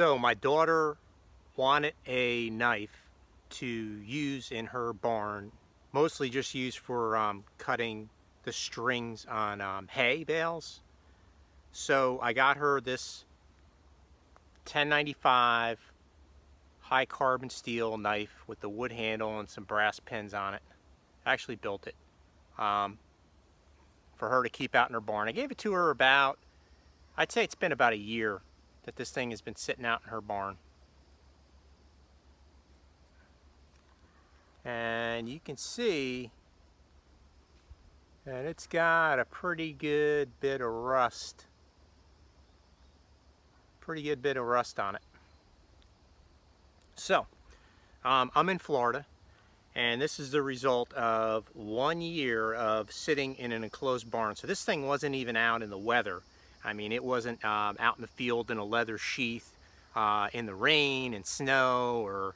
So my daughter wanted a knife to use in her barn, mostly just used for cutting the strings on hay bales. So I got her this 1095 high carbon steel knife with the wood handle and some brass pins on it. I actually built it for her to keep out in her barn. I gave it to her about, I'd say it's been about a year that this thing has been sitting out in her barn. And you can see that it's got a pretty good bit of rust. Pretty good bit of rust on it. So, I'm in Florida, and this is the result of 1 year of sitting in an enclosed barn. So this thing wasn't even out in the weather. I mean, it wasn't out in the field in a leather sheath in the rain and snow or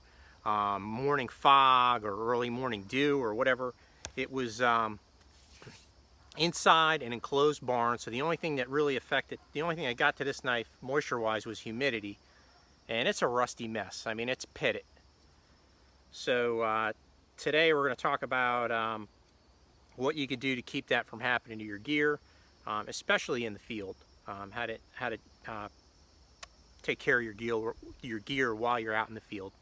morning fog or early morning dew or whatever. It was inside an enclosed barn, so the only thing that really affected, the only thing that got to this knife moisture-wise was humidity. And it's a rusty mess. I mean, it's pitted. So today we're going to talk about what you could do to keep that from happening to your gear, especially in the field. How to take care of your gear while you're out in the field.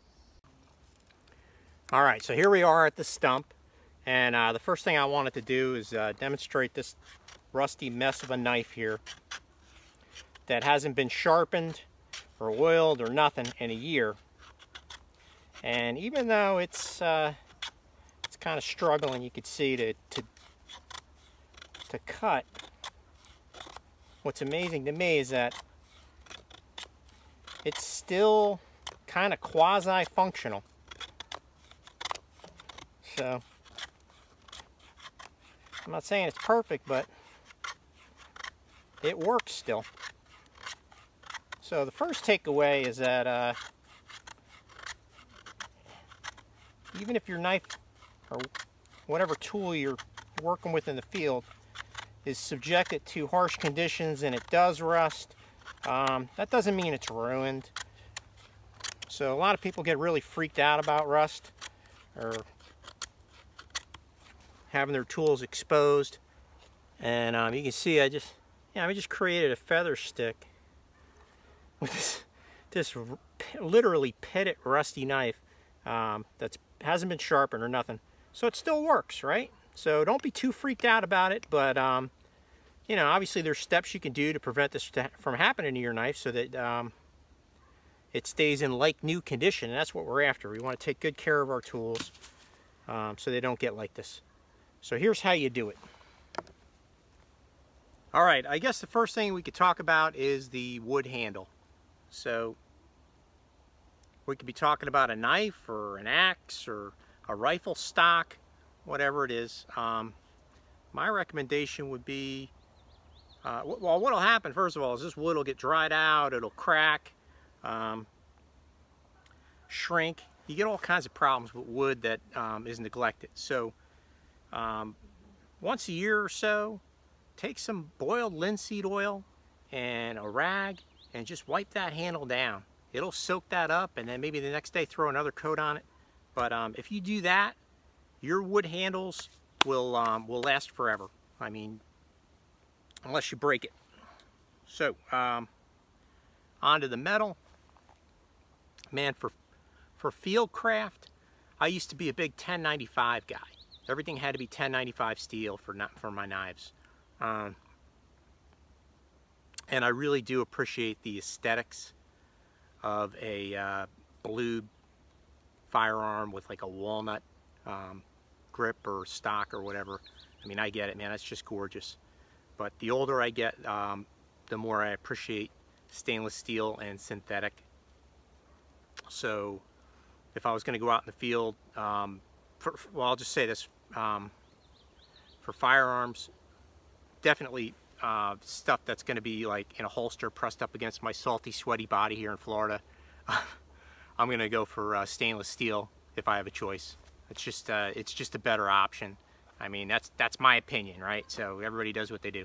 All right, so here we are at the stump, and the first thing I wanted to do is demonstrate this rusty mess of a knife here that hasn't been sharpened or oiled or nothing in a year. And even though it's kind of struggling, you could see to cut. What's amazing to me is that it's still kind of quasi-functional. So I'm not saying it's perfect, but it works still. So the first takeaway is that even if your knife or whatever tool you're working with in the field is subjected to harsh conditions and it does rust, that doesn't mean it's ruined. So a lot of people get really freaked out about rust or having their tools exposed. And you can see I just created a feather stick with this literally pitted rusty knife that hasn't been sharpened or nothing. So it still works, right? So don't be too freaked out about it, but you know, obviously there's steps you can do to prevent this from happening to your knife so that it stays in like new condition, and that's what we're after. We want to take good care of our tools so they don't get like this. So here's how you do it. All right, I guess the first thing we could talk about is the wood handle. So we could be talking about a knife or an axe or a rifle stock, whatever it is. My recommendation would be, well, what'll happen first of all is this wood will get dried out, it'll crack, shrink. You get all kinds of problems with wood that is neglected. So once a year or so, take some boiled linseed oil and a rag and just wipe that handle down. It'll soak that up, and then maybe the next day throw another coat on it. But if you do that, your wood handles will last forever. I mean, unless you break it. So onto the metal. Man, for field craft, I used to be a big 1095 guy. Everything had to be 1095 steel for my knives. And I really do appreciate the aesthetics of a blued firearm with like a walnut grip or stock or whatever. I mean, I get it, man. It's just gorgeous. But the older I get, the more I appreciate stainless steel and synthetic. So if I was going to go out in the field, well, I'll just say this, for firearms, definitely stuff that's going to be like in a holster pressed up against my salty, sweaty body here in Florida. I'm going to go for stainless steel if I have a choice. It's just a better option. I mean, that's my opinion, right? So everybody does what they do.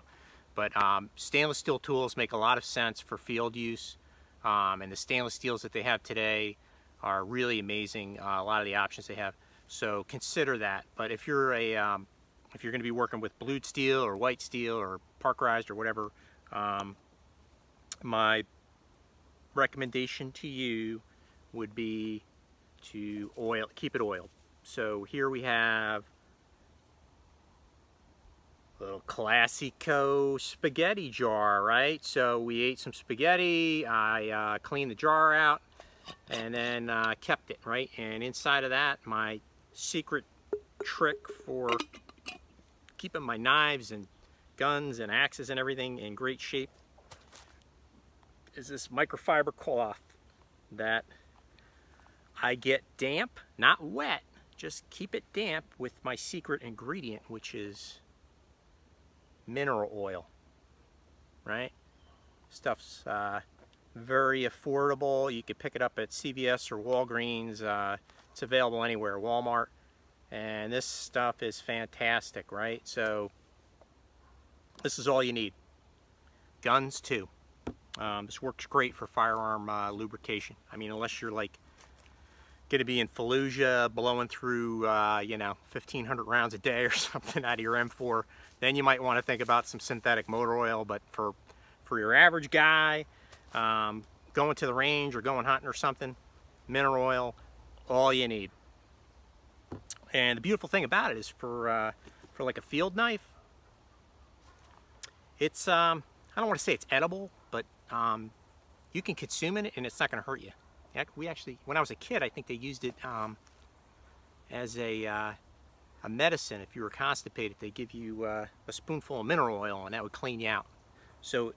But stainless steel tools make a lot of sense for field use. and the stainless steels that they have today are really amazing. A lot of the options they have, so consider that. But if you're going to be working with blued steel or white steel or parkerized or whatever, my recommendation to you would be to keep it oiled. So here we have a little classico spaghetti jar, right? So we ate some spaghetti, I cleaned the jar out, and then kept it, right? And inside of that, my secret trick for keeping my knives and guns and axes and everything in great shape is this microfiber cloth that I get damp, not wet, just keep it damp with my secret ingredient, which is mineral oil, right? Stuff's very affordable. You can pick it up at CVS or Walgreens. It's available anywhere, Walmart. And this stuff is fantastic, right? So this is all you need. Guns too. This works great for firearm lubrication. I mean, unless you're like going to be in Fallujah blowing through, you know, 1,500 rounds a day or something out of your M4, then you might want to think about some synthetic motor oil. But for your average guy, going to the range or going hunting or something, mineral oil, all you need. And the beautiful thing about it is for like a field knife, it's I don't want to say it's edible, but you can consume it and it's not going to hurt you. We actually, when I was a kid, I think they used it as a medicine. If you were constipated, they give you a spoonful of mineral oil and that would clean you out. So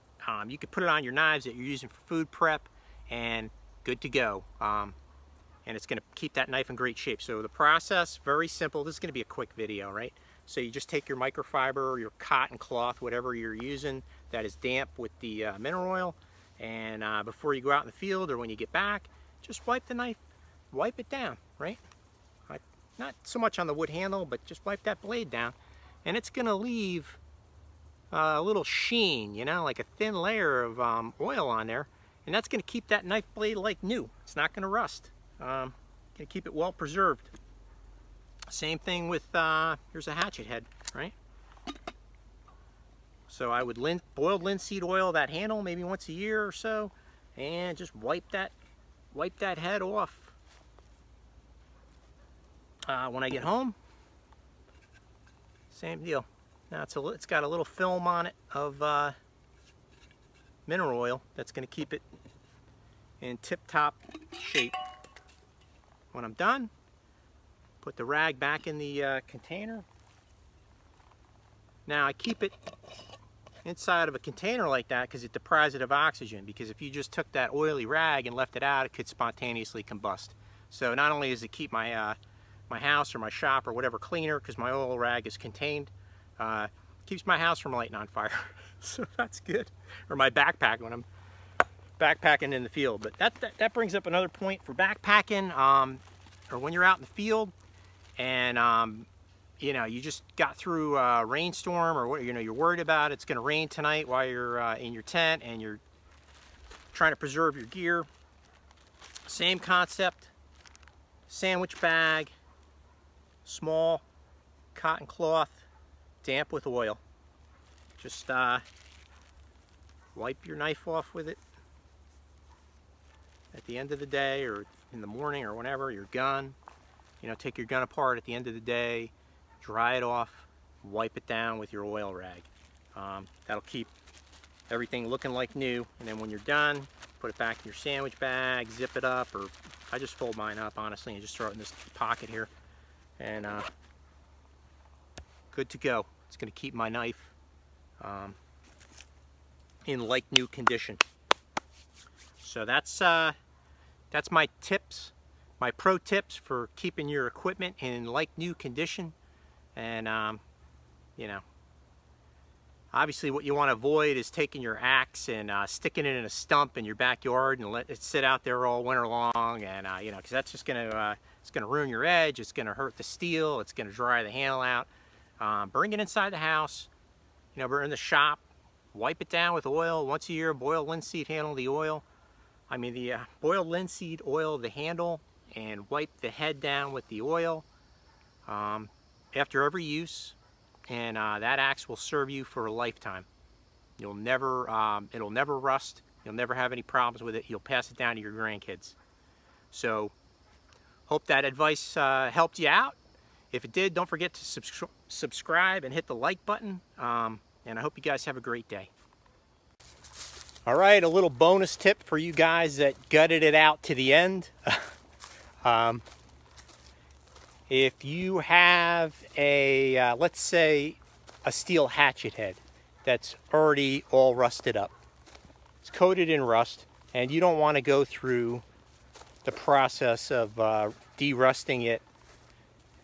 you could put it on your knives that you're using for food prep and good to go. And it's going to keep that knife in great shape. So the process, very simple. This is going to be a quick video, right? So you just take your microfiber or your cotton cloth, whatever you're using that is damp with the mineral oil, and before you go out in the field or when you get back, just wipe the knife, wipe it down, right? Not so much on the wood handle, but just wipe that blade down, and it's going to leave a little sheen, you know, like a thin layer of oil on there, and that's going to keep that knife blade like new. It's not going to rust. Going to keep it well preserved. Same thing with, here's a hatchet head, right? So I would boil linseed oil that handle maybe once a year or so, and just wipe that head off. When I get home, same deal. Now it's got a little film on it of mineral oil that's going to keep it in tip-top shape. When I'm done, put the rag back in the container. Now I keep it inside of a container like that because it deprives it of oxygen, because if you just took that oily rag and left it out, it could spontaneously combust. So not only does it keep my my house or my shop or whatever cleaner, because my oil rag is contained, keeps my house from lighting on fire. So that's good. Or my backpack when I'm backpacking in the field. But that brings up another point for backpacking, or when you're out in the field and you know, you just got through a rainstorm, or what, you know, you're worried about it's going to rain tonight while you're in your tent and you're trying to preserve your gear. Same concept. Sandwich bag, small cotton cloth, damp with oil. Just wipe your knife off with it at the end of the day or in the morning or whenever. Your gun, you know, take your gun apart at the end of the day, dry it off, wipe it down with your oil rag. That'll keep everything looking like new, and then when you're done, put it back in your sandwich bag, zip it up, or I just fold mine up honestly and just throw it in this pocket here, and good to go. It's going to keep my knife in like new condition. So that's my tips, my pro tips for keeping your equipment in like new condition. And you know, obviously what you want to avoid is taking your axe and sticking it in a stump in your backyard and let it sit out there all winter long, and you know, because that's just gonna it's gonna ruin your edge, it's gonna hurt the steel, it's gonna dry the handle out. Bring it inside the house, you know, burn in the shop, wipe it down with oil once a year, boil linseed handle the oil. I mean, the boiled linseed oil the handle and wipe the head down with the oil after every use, and that axe will serve you for a lifetime. You'll never, it'll never rust. You'll never have any problems with it. You'll pass it down to your grandkids. So, hope that advice helped you out. If it did, don't forget to subscribe and hit the like button. And I hope you guys have a great day. All right, a little bonus tip for you guys that gutted it out to the end. If you have a, let's say, a steel hatchet head that's already all rusted up, it's coated in rust, and you don't want to go through the process of de-rusting it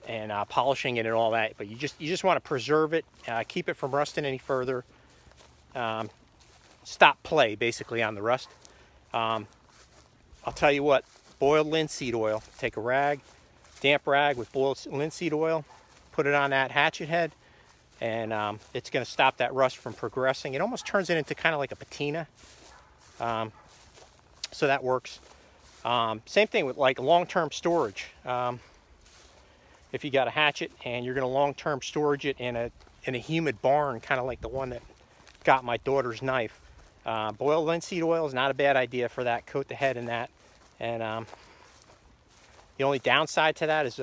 and polishing it and all that, but you just want to preserve it, keep it from rusting any further. Stop play basically on the rust. I'll tell you what, boiled linseed oil. Take a rag, damp rag with boiled linseed oil, put it on that hatchet head, and it's going to stop that rust from progressing. It almost turns it into kind of like a patina. So that works. Same thing with like long-term storage. If you got a hatchet and you're going to long-term storage it in a humid barn, kind of like the one that got my daughter's knife, boiled linseed oil is not a bad idea for that. Coat the head in that, and the only downside to that is,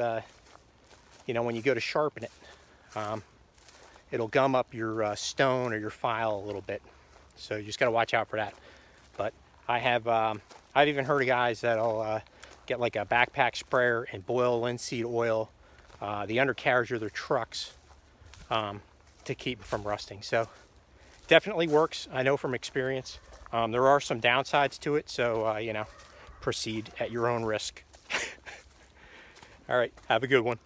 you know, when you go to sharpen it, it'll gum up your stone or your file a little bit. So you just got to watch out for that. But I've even heard of guys that'll get like a backpack sprayer and boil linseed oil the undercarriage of their trucks to keep it from rusting. So definitely works, I know from experience. There are some downsides to it, so you know, proceed at your own risk. All right, have a good one.